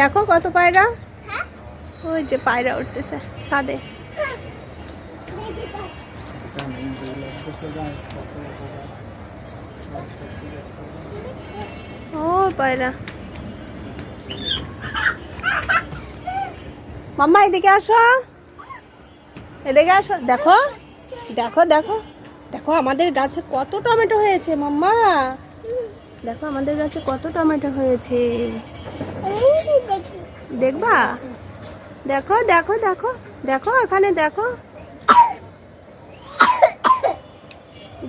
দেখো কত পায়রা, ওই যে পায়রা উঠতেছে ছাদে। ও পায়রা, মাম্মা এদিকে আসো, এদিকে আসো। দেখো দেখো দেখো দেখো আমাদের গাছে কত টমেটো হয়েছে মাম্মা, দেখো আমাদের গাছে কত টমেটো হয়েছে। দেখবা, দেখো দেখো দেখো দেখো এখানে দেখো,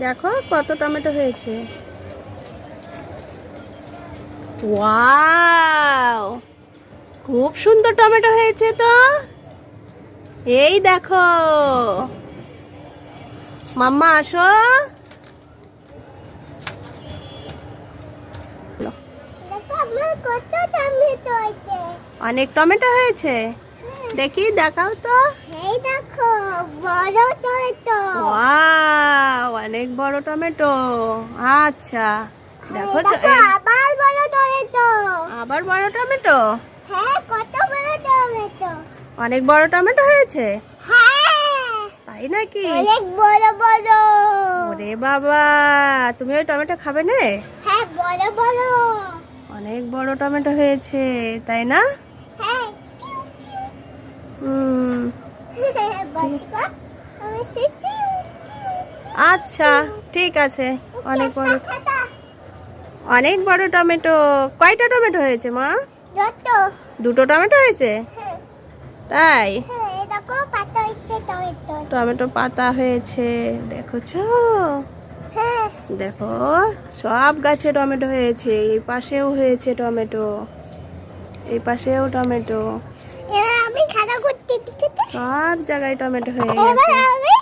দেখো কত টমেটো হয়েছে। ওয়াও, খুব সুন্দর টমেটো হয়েছে তো। এই দেখো মাম্মা আসো, অনেক টমেটো হয়েছে, দেখি দেখাও তো। এই দেখো বড় টমেটো, ওয়াও অনেক বড় টমেটো। আচ্ছা দেখো আবার বড় টমেটো, আবার বড় টমেটো। হ্যাঁ কত বড় টমেটো, অনেক বড় টমেটো হয়েছে, হ্যাঁ তাই নাকি? অনেক বড় বড়। ওরে বাবা, তুমি ওই টমেটো খাবে না? হ্যাঁ বড় বড়, অনেক বড় টমেটো হয়েছে তাই না? হ্যাঁ বাচ্চা আমি শিখতে। আচ্ছা ঠিক আছে, অনেক বড়, অনেক বড় টমেটো। কয়টা টমেটো হয়েছে মা? দুটো টমেটো হয়েছে, হ্যাঁ তাই? হ্যাঁ দেখো পাতা হচ্ছে টমেটো, টমেটো পাতা হয়েছে দেখছো? হ্যাঁ দেখো সব গাছে টমেটো হয়েছে, এই পাশেও হয়েছে টমেটো, এই পাশেও টমেটো, এবার আমি খেলা করতে দিতে, সব জায়গায় টমেটো হয়ে এবার গেছে। আমি